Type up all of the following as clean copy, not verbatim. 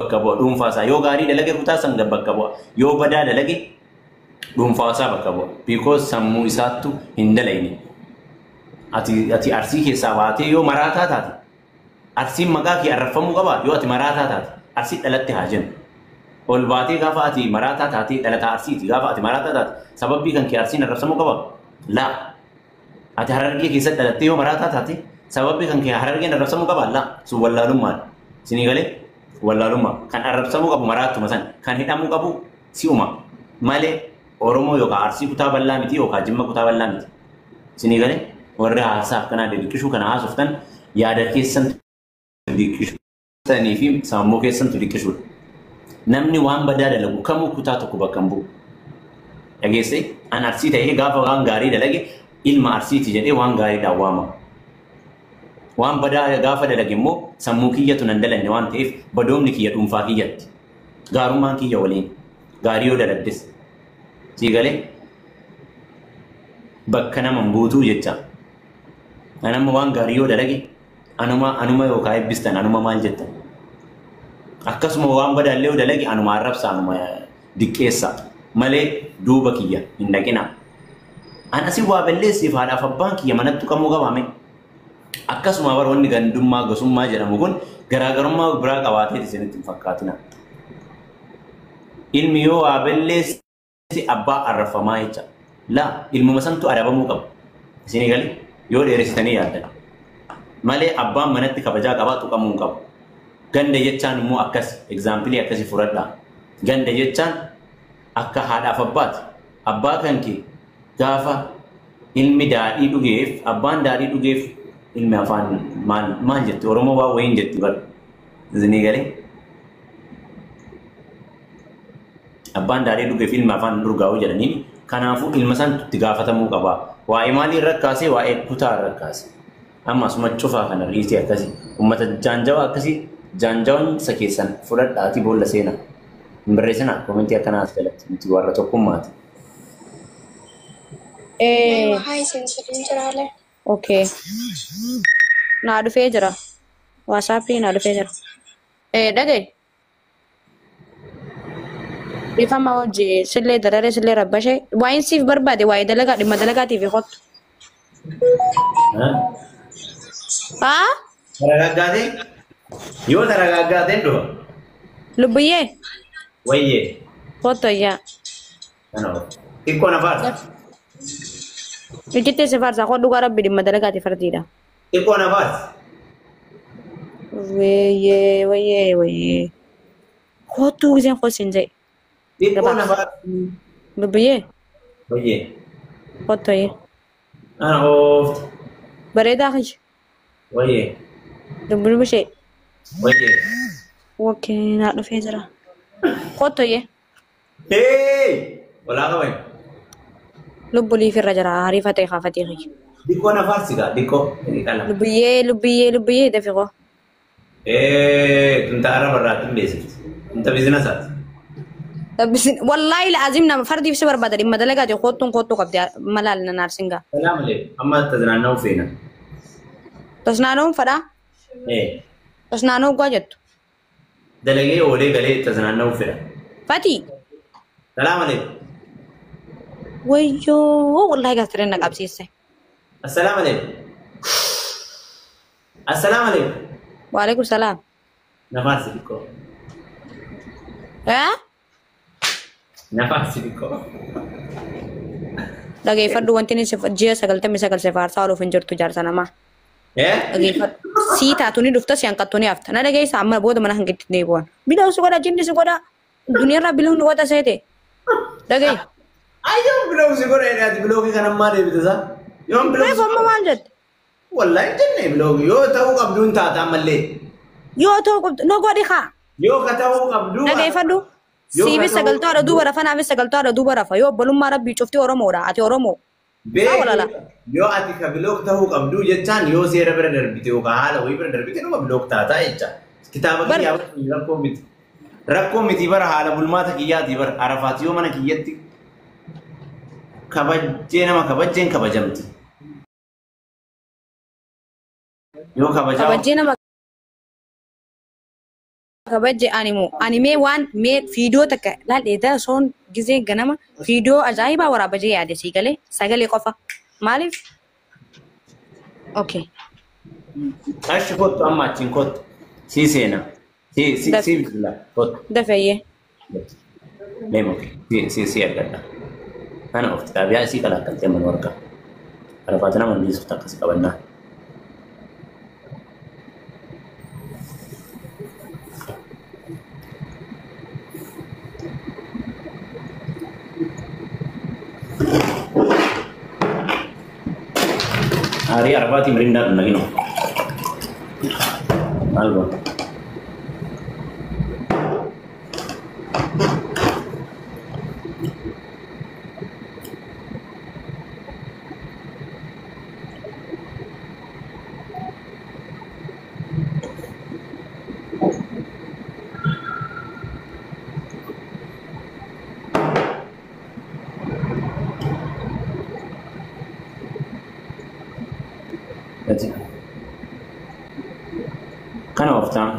bakka bu'a dhuunfaasaa yoo gaarii dalage kutaa san bakka bu'a yoo badaa dalage dhuunfaasaa bakka bu'a because sammuu isaattu hin dalayne ati arsii keessaa baatee yoo maraataa taate arsiin maqaa kee arrafamuu qaba yoo ati maraataa taate arsii dhalatti haa jennu ol baatee gaafa ati maraataa taate dhalataa arsiiti gaafa ati maraataa taate sababbii kan kee arsiin arrafamuu qaba laa ati harargee keessatti dhalattee yoo maraataa taate sababbii kan kee harargeen arrafamuu qaba laa sun wallaalummaadha sinii galee wallaalummaa kan arrabsamuu qabu maraattuma san kan hidhamuu qabu si'uma malee Oromoo yookaan Arsii kutaa bal'aa miti yookaan Jimma kutaa bal'aa miti sinii galee warri haasaaf kanaa deddiqishuu kana haasoftan yaada keessan deddiqishuu fi sammuu keessan deddiqishuudha namni waan badaa dalagu kamuu kutaa tokko bakka hin bu'u dhageesse an Arsii ta'ee gaafa waan gaarii dalage ilma Arsiiti jedhee waan gaariidhaan waama waan badaa gaafa dalage immoo sammuu kiyyatu nan dalanne waan ta'eef badoomni kiyya dhuunfaa kiyyatti gaarummaan kiyya waliin gaarii yoo dalagdes sii galee bakka nama buutuu jecha anamma waan gaarii yoo dalage anuma yookaan eebbistan anuma maal jettan akkasuma waan badaallee yoo dalage anuma arrabsa anuma diqqeessa malee duuba kiyya hin dhaqina an asii waa balleessiif haadhaaf abbaan kiyya manattu kamuu qabaame akkasuma baroonni gandummaa gosummaa jedhamu kun garaagarummaa biraa qabaatee isinitti hin fakkaatina ilmi yoo waa balleessi abbaa arrafamaa jecha laa ilmuma santu arabamuu qaba isinii galee yoo dheeressitanii yaaddan malee abbaan manatti kabajaa qabaa tuqamuu qabu ganda jechaan immoo akkas egzaampilii akkasii fudhadhaa ganda jechaan akka haadhaaf abbaati abbaa kan kee gaafa ilmi daadhii dhugeef abbaan daadhii dhugeef ilmi afaan maal jetti Oromoo waa wayiin jetti bar isinii galee abbaan daadhii dhugeef ilmi afaan dhurgaa'uu jedhaniin kanaafuu ilma santu itti gaafatamuu qaba waa'ee maalii rakkaasee waa'ee kutaa rakkaase ammas cufaa kana riisii akkasii ummata jaanjawaa akkasii jaanjawan isa keessan fudhadhaatii boolla seenaa hin barreessinaa koomentii akkanaas jalatti nuti warra tokkummaati. Okay. Naa dhufee jira. WhatsAppii naa dhufee jira. Dhagaye. Ifama hojii sillee dararee sillee rabbashee waa'in siif barbaade waa'ee dalagaa dhimma dalagaatiif hottu. Haa? Taragaaggaatee? Yoo taragaaggaatee dhufa? Lubbiyyee? Wayyee. Hottu ayyaa. Xiqqoo na faarsa. Ijjittee si faarsa hodhu gara rabbi dhimma dalagaatiif fardiidha. Xiqqoo na faarsa. Wayyee. Hottu giseen hosin jee. Xiqqoo na faarsa. Lubbiyyee? Wayyee. Hottu ayyee. Ana oofta. Bareedaa kiyya. Wayyee. Dubbishee. Wayyee. Okay, naa dhufee jira. Hottu ayyee. Hey! Walaa qabayn. Lubbu liifirra jira hariifatee kaafatee kiyya. Xiqqoo na faarsigaa xiqqoo. Lubbiyyee dafiqoo. Tunta araba irraa hin beeksisu. Tunta biizinasaati. Wallaahi la'aazim nama fardiif si barbaada dhimma dalagaati kottuu qabdi malaal na naarsingaa. Salaa malee amma tasnaanna'uu feena. Tasnaanna'uun fadhaa? Tasnaanna'uu gaa jettu. Dalagee oolee galee tasnaanna'uu fedha. Fatii? Salaa malee. Wayyoo wallaahi gaastireen na qabsiisse. Assalaamu alaikum. Assalaamu alaikum. Waalaikum salaam. Nafaasi xiqqoo. Nafaasi xiqqoo. Dhageeffadhu wanti inni ji'a 99 faarsaa ooluuf hin jirtu jaarsa namaa. Dhageeffadhu. Sii taatu ni dhufta si hanqattu ni hafta. Na dhageessa amma booda mana hanqitti ni bu'an. Bilaa si godha jinni si godha. Duniyaarraa biluun ni godha seete. Dhagee. Ayyoo biloo si godha jedhati biloogii kana ammaa deebitasa. Yoon biloo. Amma maal jette? Wallahi jenne biloogii yoo ta'uu qabduun taataa mallee. Yoo ta'uu qabdu no godhi haa. Yoo ka ta'uu qabdu. Dhageeffadhu. Siibi sagaltuu haadha duuba rafa naafis sagaltuu haadha duuba rafa yoo obbolummaa rabbii cufti Oromoodha ati Oromoo. Yoo ati ka biloog ta'uu qabdu jechaan yoo seera bira darbite yookaan haala wayii bira darbite dhuma biloog taataa jecha. Kitaaba kiyyaa rakkoo miti. Rakkoo miti bara haala bulmaata kiyyaati bara arafaati yoo mana kiyyatti kabajjee nama kabajjeen kabajamti. Yoo kabajaa. Kabajjee nama kabajje animee waan mee fiidiyoo takka laal eedaa soon gizee ganama fiidiyoo ajaa'ibaa waraabajee yaade sii galee sagalee qofa maaliif? Okay. Achi kottu amma achiin kottu. Sii seena. Sii bisila kottu. Dafeyyee. Leemo sii argadha. Kana ofti xaabiyaa isii kalaqaltee mana warqa. Arafaata nama miisuuf takkasi qabannaa. Hari Arafat Mirinda lagi no. Algo. Kind of time.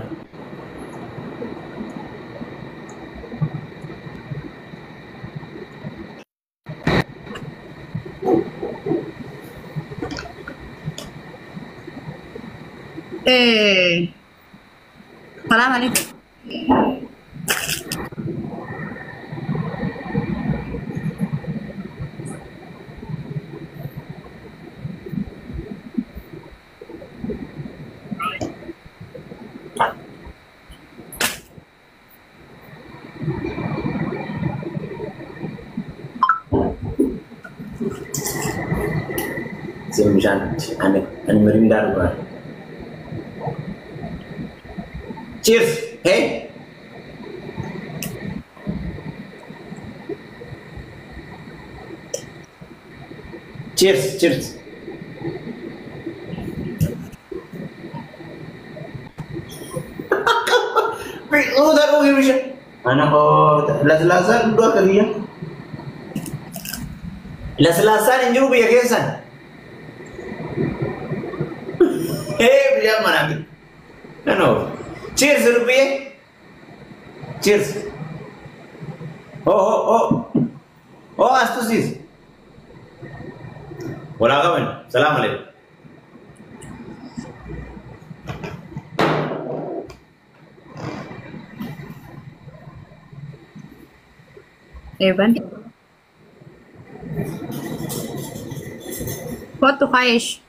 Salam alaikum. Sembilan, ane Mirinda luar. Cheers, hey. Cheers. Udah bisa. Anak las-lasan dua kali ya. Las-lasan yang juga ya kesan. Biar mana gitu? No. Cheers rupiah. Cheers. Oh, astusis. Wala kawan. Salam alaikum. Evan. Quanto faz?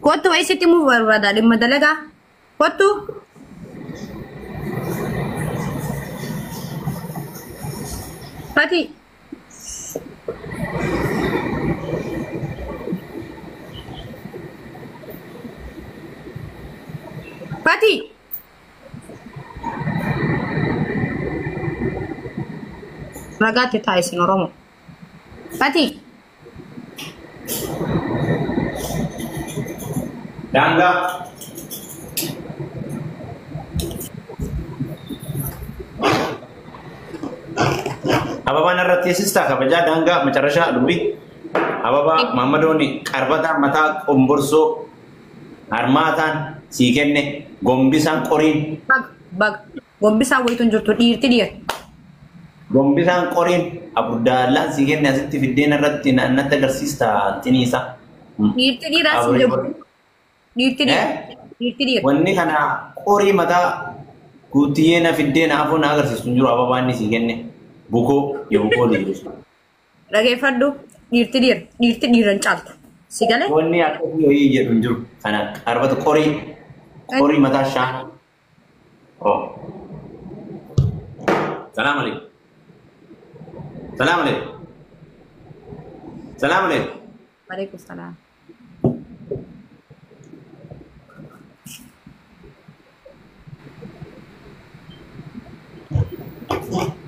Quanto é esse timo varada de madalaga? Quanto? Pati. Pati. Ragazzi tai in Oromo. Pati. Dangga. Apa narrati sista kabaja dangga macarasha dubi. Apa Mamadoni karbata mata umburso armatan sikenne gombisan qorin. Bag. Gombisan waytun jirtu dhiirti dhiir. Gombisan qorin abudalla sikenne asitti fiddeen irratti naannatti agarsiista tinisa. Dhiirti dhiir as jiru. Dhiirti dhiir. Wanni kana qorii mataa guutiyyeena fiddeen afoo na agarsiistu jiru ababaanni sikenne. Buko dhiiru. Dhageeffadhu dhiirti dhiiran caaltu. Si galee? Wanni akka hoyyii jedhu hin jiru. Kana arbata qorii mataa shaan. Salam alaikum. Waalaikumsalam.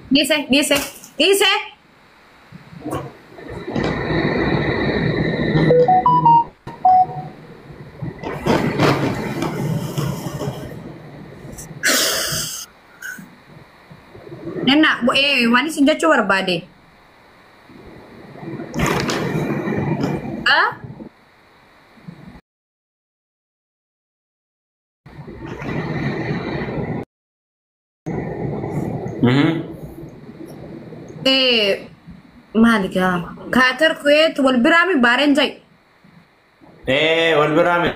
Dice. Nena, wani sinja cowar bade. Ah? maali gaa Kaatar Kuwait wal biraami Baareen jay wal biraami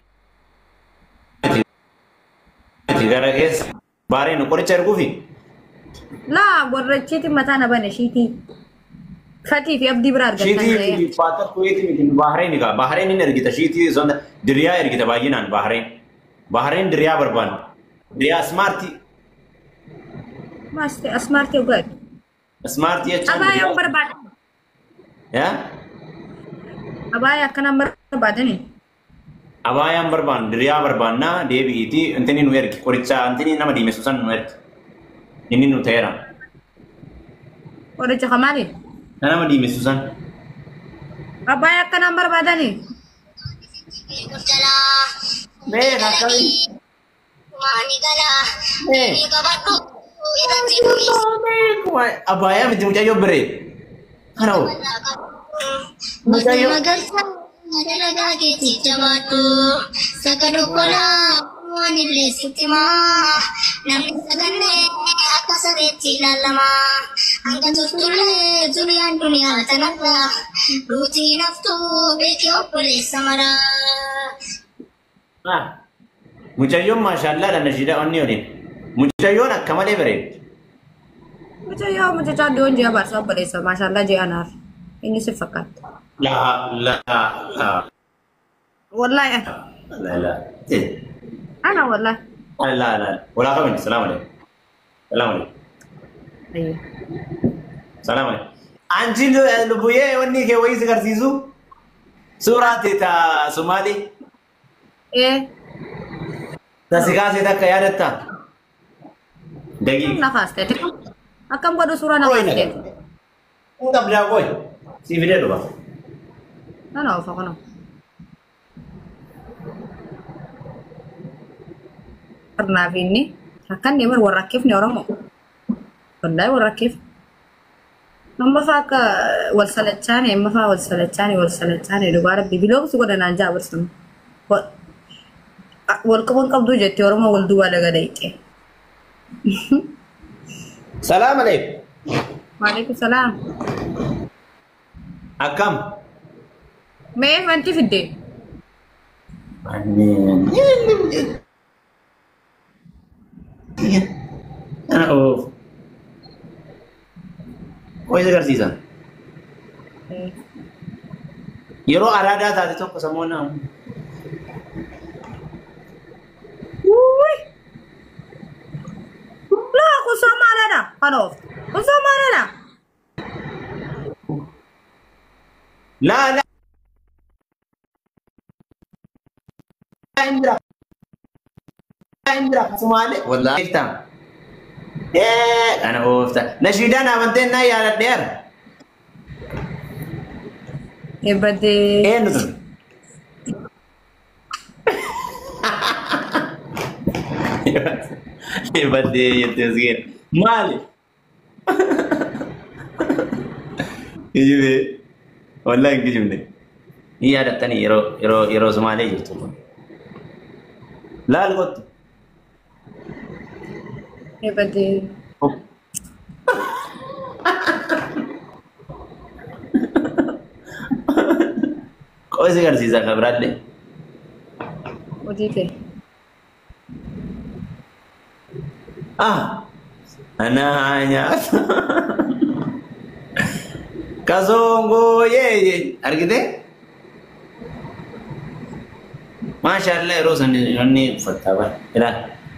gara keessa Baareen qoricha erguufi laa warra achiiti mataa na bane shiitii fatii fi abdii biraa argattan shiitii Kaatar Kuwait miti Bahareen gaa Bahareen inni ergita shiitii sonda diriyaa ergita baay'inaan Bahareen diriyaa barbaadu diriyaa smartii Maasti asmaartii ogaadhi. Smart jechuun Abaayaa barbaada. Abaayaa akkanaan barbaadani. Abaayaan barbaannu diriyaa barbaannaa deebi'iiti intini nu ergi qoricha intini nama diimessu san nu ergi inni nu ta'eera. Qoricha kamaali? Nama diimessu san. Abaayaa akkanaan barbaadani. Mee akkami? Waani galaa. Ni qabadhu. Abaayaa miti mucayyoo biree. Kana hoo? Mucayyoo. Dalagaa keetti jabaadhu. Saka dukkanaa waan illee sitti maa. Namni sagannee akka sareetti ilaalama. Hanga turtullee duriyaan duniyaa tanarra. Duutii naftuu beekee obboleessa maraa. Mucayyoon maashaallah dha nashiida onni waliin. Mucayyoon akka malee bareeddi. Mucayyoo mucachaa doon ji'a baarsaa obboleessa maashaallah ji'a anaaf. Inni si fakkaata. La. Wallahi. La. Ana wallahi. La. Wala kabin. Salam alaikum. Ayyo. Salam alaikum. Anji lubuye onni ke wayii sigarsiisu. Suuraa teeta Somali. Tasikaase takka yaadatta. Dagi. Nafaaste. Akkam godhu suuraa nafaaste. Enggak beda boy. Si video dulu, Bang. Nah, apa kana? Karena ini akan dia berwarakif nih orang mau. Benda warakif. Nama faka wal salacani, ma wal salacani. Dua Arab di bilang suka dan aja bersama. Wal kawan kabdu jadi orang mau wal dua ada gada ike. Assalamualaikum. Waalaikumsalam. Akam. Me fanti fidde. Amin. Oh. Kau itu sisa. Yero arada tadi tu kesemua nam. Lah, aku sama ada. Halo. Aku sama ada. La. Indra Somali. Wallahi kita. Ana ofta. Nashidan amanten na ya der. Ebade. Enzo. Ebade yetezgir. Mali. Ijibe. Wallahi ngijumne. Iya datani iro Somali jirtu. La algot. Ebade. Kau sih kan sisa kabar deh. Ojite. Anaknya. Kasongo ye argite. Masya Allah Rosan ini fatwa.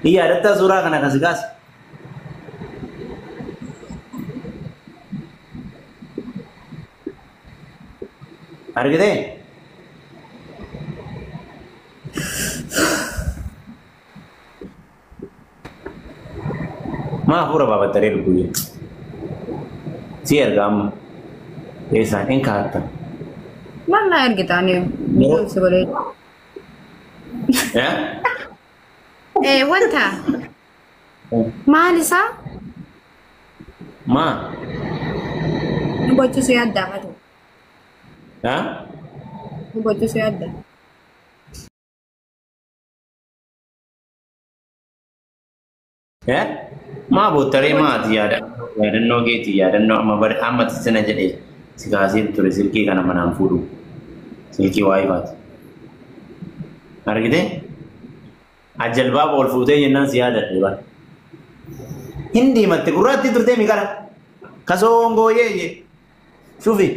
Iya ada surah kana kasih. Argite. Ma pura baba tarir buye. Siar gam. Esa enkata. Mana air kita nih? Bisa sebagai. Ya? Wanta. Ma Lisa? Ma. Baju saya ada kan? Ha? Baju saya ada. Ya? Ma bu terima tiada. yaadannoo keeti yaadannoo amma sana jedhee si kaasee ture silkii kana manaan fuudhu silkii waa'ee baati argite ajalbaa ol fuutee jennaan si yaadadhe bara hindi matte gurraatti turtee mi kana kasoongoo yeeyye shufi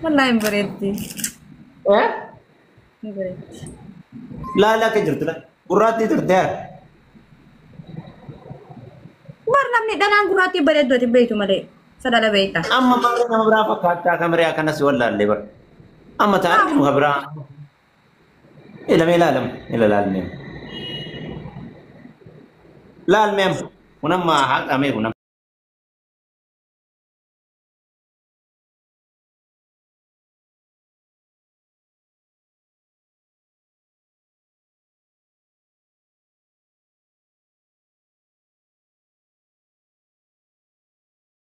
Wallahi hin bareetti. eh Hin bareetti. laala akka jirtu la gurraatti turtee Bar namni dhanaan gurraatti bareedduu ati beektu malee sadala beekta. amma malee nama biraa fakkaattaa kameree akkanas wallaallee bara amma taa'anii muka biraa ilame ilaalame laalmeem kunamma haqamee kunam